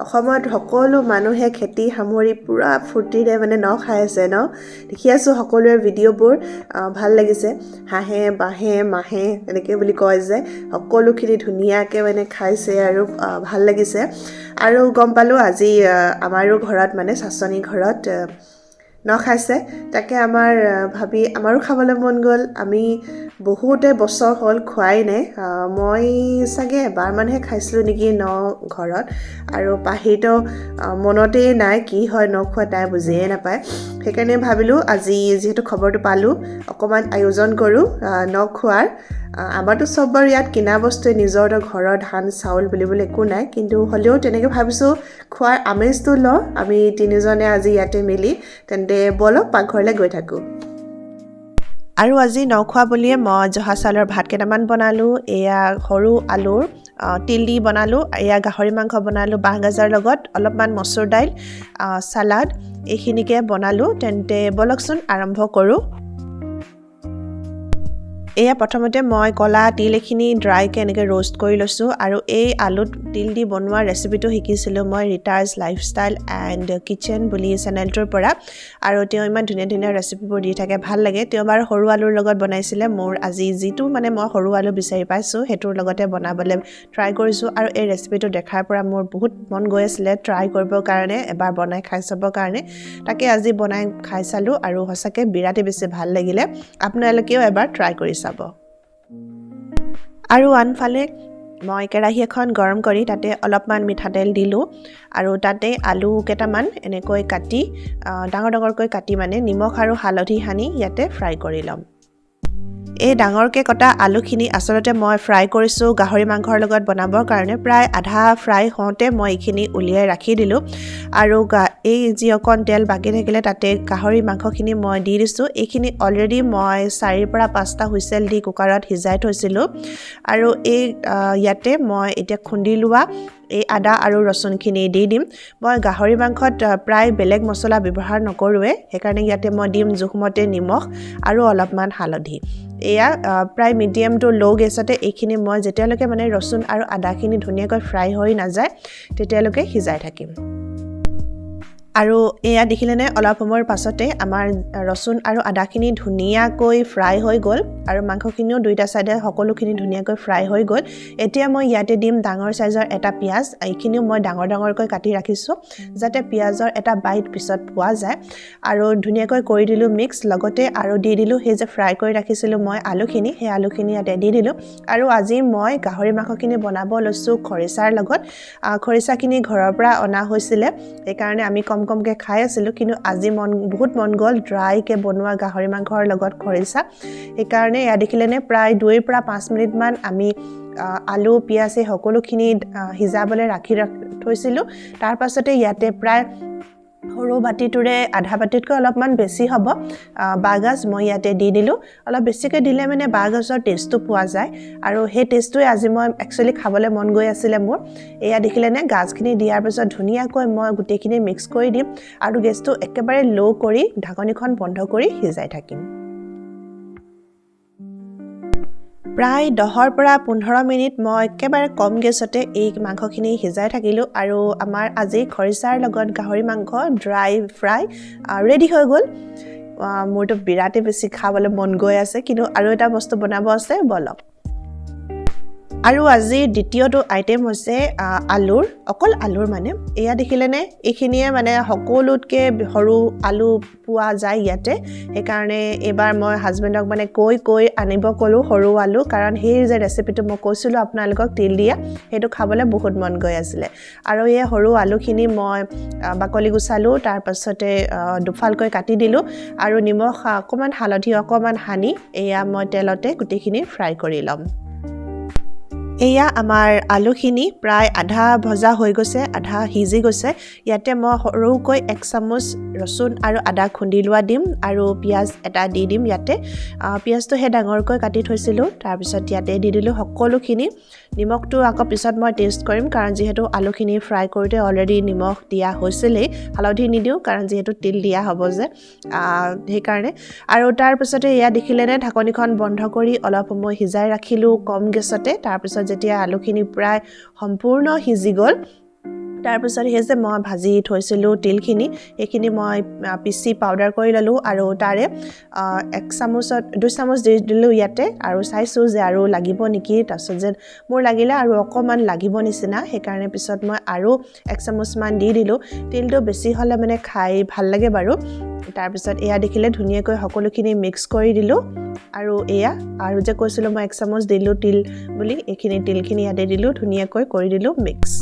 অসমত সকলো মানুহে খেতি সামৰি পুৰা ফূৰ্তিৰে মানে ন খাই আছে ন দেখি আছোঁ সকলোৰে ভিডিঅ'বোৰ ভাল লাগিছে হাঁহে বাঁহে মাহে এনেকৈ বুলি কয় যে সকলোখিনি ধুনীয়াকৈ মানে খাইছে আৰু ভাল লাগিছে আৰু গম পালোঁ আজি আমাৰো ঘৰত মানে চাচনি ঘৰত ন খাইছে তাকে আমাৰ ভাবি আমাৰো খাবলৈ মন গ'ল আমি বহুতে বছৰ হ'ল খোৱাই নাই মই চাগে এবাৰমানহে খাইছিলোঁ নেকি ন ঘৰত আৰু পাহিতো মনতেই নাই কি হয় নখোৱা তাই বুজিয়ে নাপায় সেইকাৰণে ভাবিলোঁ আজি যিহেতু খবৰটো পালোঁ অকণমান আয়োজন কৰোঁ নখোৱাৰ আমাৰতো চব বাৰু ইয়াত কিনা বস্তুৱে নিজৰ ঘৰৰ ধান চাউল বুলিবলৈ একো নাই কিন্তু হ'লেও তেনেকৈ ভাবিছোঁ খোৱাৰ আমেজটো লওঁ আমি তিনিজনে আজি ইয়াতে মিলি তেন্তে বলক পাকঘৰলৈ গৈ থাকোঁ আৰু আজি নখোৱা বুলিয়ে মই জহা চাউলৰ ভাত কেইটামান বনালোঁ এয়া সৰু আলুৰ তিল দি বনালোঁ এয়া গাহৰি মাংস বনালোঁ বাঁহগাজাৰ লগত অলপমান মচুৰ দাইল চালাড এইখিনিকে বনালোঁ তেন্তে বলকচোন আৰম্ভ কৰোঁ এয়া প্ৰথমতে মই কলা তিল এখিনি ড্ৰাইকৈ এনেকৈ ৰোষ্ট কৰি লৈছোঁ আৰু এই আলুত তিল দি বনোৱা ৰেচিপিটো শিকিছিলোঁ মই ৰিটাৰ্ছ লাইফষ্টাইল এণ্ড কিটচেন বুলি চেনেলটোৰ পৰা আৰু তেওঁ ইমান ধুনীয়া ধুনীয়া ৰেচিপিবোৰ দি থাকে ভাল লাগে তেওঁ বাৰু সৰু আলুৰ লগত বনাইছিলে মোৰ আজি যিটো মানে মই সৰু আলু বিচাৰি পাইছোঁ সেইটোৰ লগতে বনাবলৈ ট্ৰাই কৰিছোঁ আৰু এই ৰেচিপিটো দেখাৰ পৰা মোৰ বহুত মন গৈ আছিলে ট্ৰাই কৰিবৰ কাৰণে এবাৰ বনাই খাই চাবৰ কাৰণে তাকে আজি বনাই খাই চালোঁ আৰু সঁচাকৈ বিৰাটেই বেছি ভাল লাগিলে আপোনালোকেও এবাৰ ট্ৰাই কৰি চাব আৰু আনফালে মই কেৰাহী এখন গৰম কৰি তাতে অলপমান মিঠাতেল দিলোঁ আৰু তাতে আলু কেইটামান এনেকৈ কাটি ডাঙৰ ডাঙৰকৈ কাটি মানে নিমখ আৰু হালধি সানি ইয়াতে ফ্ৰাই কৰি ল'ম এই ডাঙৰকৈ কটা আলুখিনি আচলতে মই ফ্ৰাই কৰিছোঁ গাহৰি মাংসৰ লগত বনাবৰ কাৰণে প্ৰায় আধা ফ্ৰাই হওঁতে মই এইখিনি উলিয়াই ৰাখি দিলোঁ আৰু এই যি অকণ তেল বাকী থাকিলে তাতে গাহৰি মাংসখিনি মই দি দিছোঁ এইখিনি অলৰেডি মই 4 পৰা 5টা হুইচেল দি কুকাৰত সিজাই থৈছিলোঁ আৰু এই ইয়াতে মই এতিয়া খুন্দি লোৱা এই আদা আৰু ৰচুনখিনি দি দিম মই গাহৰি মাংসত প্ৰায় বেলেগ মছলা ব্যৱহাৰ নকৰোঁৱে সেইকাৰণে ইয়াতে মই দিম জোখমতে নিমখ আৰু অলপমান হালধি এয়া প্ৰায় মিডিয়াম টু ল' গেছতে এইখিনি মই যেতিয়ালৈকে মানে ৰচুন আৰু আদাখিনি ধুনীয়াকৈ ফ্ৰাই হৈ নাযায় তেতিয়ালৈকে সিজাই থাকিম আৰু এয়া দেখিলেনে অলপ সময়ৰ পাছতে আমাৰ ৰচুন আৰু আদাখিনি ধুনীয়াকৈ ফ্ৰাই হৈ গ'ল আৰু মাংসখিনিও দুইটা চাইডে সকলোখিনি ধুনীয়াকৈ ফ্ৰাই হৈ গ'ল এতিয়া মই ইয়াতে দিম ডাঙৰ চাইজৰ এটা পিঁয়াজ এইখিনিও মই ডাঙৰ ডাঙৰকৈ কাটি ৰাখিছোঁ যাতে পিঁয়াজৰ এটা বাইট পিছত পোৱা যায় আৰু ধুনীয়াকৈ কৰি দিলোঁ মিক্স লগতে আৰু দি দিলোঁ সেই যে ফ্ৰাই কৰি ৰাখিছিলোঁ মই আলুখিনি সেই আলুখিনি ইয়াতে দি দিলোঁ আৰু আজি মই গাহৰি মাংসখিনি বনাব লৈছোঁ খৰিচাৰ লগত খৰিচাখিনি ঘৰৰ পৰা অনা হৈছিলে সেইকাৰণে আমি কমকৈ খাই আছিলোঁ কিন্তু আজি বহুত মন গ'ল ড্ৰাইকৈ বনোৱা গাহৰি মাংসৰ লগত খৰিচা সেইকাৰণে এয়া দেখিলেনে প্ৰায় 2 পৰা 5 মিনিটমান আমি আলু পিঁয়াজ এই সকলোখিনি সিজাবলৈ ৰাখি থৈছিলোঁ তাৰ পাছতে ইয়াতে প্ৰায় সৰু বাতিটোৰে আধা বাতিতকৈ অলপমান বেছি হ'ব বাঁহগাজ মই ইয়াতে দি দিলোঁ অলপ বেছিকৈ দিলে মানে বাঁহগাজৰ টেষ্টটো পোৱা যায় আৰু সেই টেষ্টটোৱে আজি মই একচুৱেলি খাবলৈ মন গৈ আছিলে মোৰ এয়া দেখিলেনে গাজখিনি দিয়াৰ পিছত ধুনীয়াকৈ মই গোটেইখিনি মিক্স কৰি দিম আৰু গেছটো একেবাৰে ল' কৰি ঢাকনিখন বন্ধ কৰি সিজাই থাকিম প্ৰায় 10 পৰা 15 মিনিট মই একেবাৰে কম গেছতে এই মাংসখিনি সিজাই থাকিলোঁ আৰু আমাৰ আজি খৰিচাৰ লগত গাহৰি মাংস ড্ৰাই ফ্ৰাই ৰেডি হৈ গ'ল মোৰতো বিৰাটেই বেছি খাবলৈ মন গৈ আছে কিন্তু আৰু এটা বস্তু বনাব আছে বলক আৰু আজি দ্বিতীয়টো আইটেম হৈছে অকল আলুৰ মানে এয়া দেখিলেনে এইখিনিয়ে মানে সকলোতকৈ সৰু আলু পোৱা যায় ইয়াতে সেইকাৰণে এইবাৰ মই হাজবেণ্ডক মানে কৈ আনিব ক'লোঁ সৰু আলু কাৰণ সেই যে ৰেচিপিটো মই কৈছিলোঁ আপোনালোকক তিল দিয়া সেইটো খাবলৈ বহুত মন গৈ আছিলে আৰু এই সৰু আলুখিনি মই বাকলি গুচালোঁ তাৰপাছতে দুফালকৈ কাটি দিলোঁ আৰু নিমখ অকণমান হালধি অকণমান সানি এয়া মই তেলতে গোটেইখিনি ফ্ৰাই কৰি ল'ম এয়া আমাৰ আলুখিনি প্ৰায় আধা ভজা হৈ গৈছে আধা সিজি গৈছে ইয়াতে মই সৰুকৈ 1 চামুচ ৰচুন আৰু আদা খুন্দি লোৱা দিম আৰু পিঁয়াজ এটা দি দিম ইয়াতে পিঁয়াজটো সেই ডাঙৰকৈ কাটি থৈছিলোঁ তাৰপিছত ইয়াতে দি দিলোঁ সকলোখিনি নিমখটো আকৌ পিছত মই টেষ্ট কৰিম কাৰণ যিহেতু আলুখিনি ফ্ৰাই কৰোঁতে অলৰেডি নিমখ দিয়া হৈছিলেই হালধি নিদিওঁ কাৰণ যিহেতু তিল দিয়া হ'ব যে সেইকাৰণে আৰু তাৰপিছতে এয়া দেখিলেনে ঢাকনিখন বন্ধ কৰি অলপ সময় সিজাই ৰাখিলোঁ কম গেছতে তাৰপিছত যেতিয়া আলুখিনি প্ৰায় সম্পূৰ্ণ সিজি গ'ল তাৰপিছত সেই যে মই ভাজি থৈছিলোঁ তিলখিনি সেইখিনি মই পিচি পাউডাৰ কৰি ল'লোঁ আৰু তাৰে 2 চামুচ দি দিলোঁ ইয়াতে আৰু চাইছোঁ যে আৰু লাগিব নেকি তাৰপিছত যে মোৰ লাগিলে আৰু অকণমান লাগিব নিচিনা সেইকাৰণে পিছত মই আৰু 1 চামুচমান দি দিলোঁ তিলটো বেছি হ'লে মানে খাই ভাল লাগে বাৰু তাৰপিছত এয়া দেখিলে ধুনীয়াকৈ সকলোখিনি মিক্স কৰি দিলোঁ আৰু এয়া আৰু যে কৈছিলোঁ মই 1 চামুচ দিলোঁ তিল বুলি এইখিনি তিলখিনি ইয়াতে দিলোঁ ধুনীয়াকৈ কৰি দিলোঁ মিক্স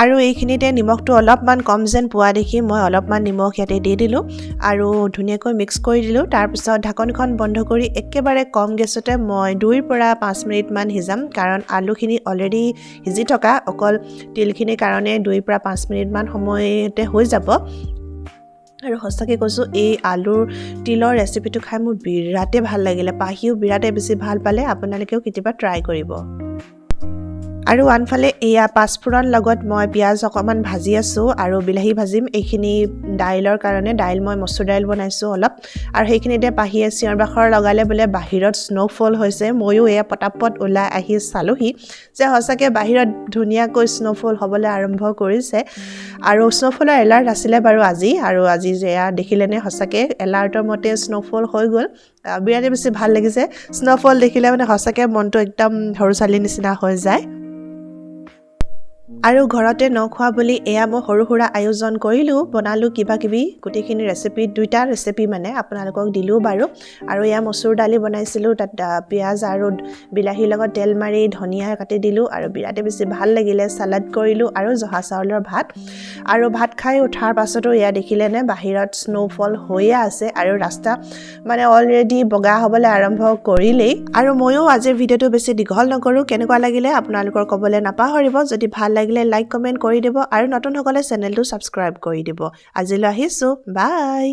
আৰু এইখিনিতে নিমখটো অলপমান কম যেন পোৱা দেখি মই অলপমান নিমখ ইয়াতে দি দিলোঁ আৰু ধুনীয়াকৈ মিক্স কৰি দিলোঁ তাৰপিছত ঢাকনখন বন্ধ কৰি একেবাৰে কম গেছতে মই 2 পৰা 5 মিনিটমান সিজাম কাৰণ আলুখিনি অলৰেডি সিজি থকা অকল তিলখিনিৰ কাৰণে 2 পৰা 5 মিনিটমান সময়তে হৈ যাব আৰু সঁচাকৈ কৈছোঁ এই আলুৰ তিলৰ ৰেচিপিটো খাই মোৰ বিৰাটেই ভাল লাগিলে পাহিও বিৰাটেই বেছি ভাল পালে আপোনালোকেও কেতিয়াবা ট্ৰাই কৰিব আৰু আনফালে এয়া পাঁচফোৰণ লগত মই পিঁয়াজ অকণমান ভাজি আছোঁ আৰু বিলাহী ভাজিম এইখিনি দাইলৰ কাৰণে দাইল মই মচুৰ দাইল বনাইছোঁ অলপ আৰু সেইখিনিতে পাহিয়ে চিঞৰ বাখৰ লগালে বোলে বাহিৰত স্ন'ফল হৈছে ময়ো এয়া পটাপট ওলাই আহি চালোহি যে সঁচাকৈ বাহিৰত ধুনীয়াকৈ স্ন'ফল হ'বলৈ আৰম্ভ কৰিছে আৰু স্ন'ফলৰ এলাৰ্ট আছিলে বাৰু আজি আৰু আজি যে এয়া দেখিলেনে সঁচাকৈ এলাৰ্টৰ মতে স্ন'ফল হৈ গ'ল বিৰাটেই বেছি ভাল লাগিছে স্ন'ফল দেখিলে মানে সঁচাকৈ মনটো একদম সৰু ছোৱালীৰ নিচিনা হৈ যায় আৰু ঘৰতে নখোৱা বুলি এয়া মই সৰু সুৰা আয়োজন কৰিলোঁ বনালোঁ কিবাকিবি গোটেইখিনি ৰেচিপি 2টা ৰেচিপি মানে আপোনালোকক দিলোঁ বাৰু আৰু এয়া মচুৰ দালি বনাইছিলোঁ তাত পিঁয়াজ আৰু বিলাহীৰ লগত তেল মাৰি ধনিয়া কাটি দিলোঁ আৰু বিৰাটেই বেছি ভাল লাগিলে চালাড কৰিলোঁ আৰু জহা চাউলৰ ভাত আৰু ভাত খাই উঠাৰ পাছতো এয়া দেখিলেনে বাহিৰত স্ন'ফল হৈয়ে আছে আৰু ৰাস্তা মানে অলৰেডি বগা হ'বলৈ আৰম্ভ কৰিলেই আৰু ময়ো আজিৰ ভিডিঅ'টো বেছি দীঘল নকৰোঁ কেনেকুৱা লাগিলে আপোনালোকৰ ক'বলৈ নাপাহৰিব যদি ভাল লাগিলে লাইক কমেণ্ট কৰি দিব আৰু নতুন সকলে চেনেলটো ছাবস্ক্ৰাইব কৰি দিব আজিলৈ আহিছোঁ বাই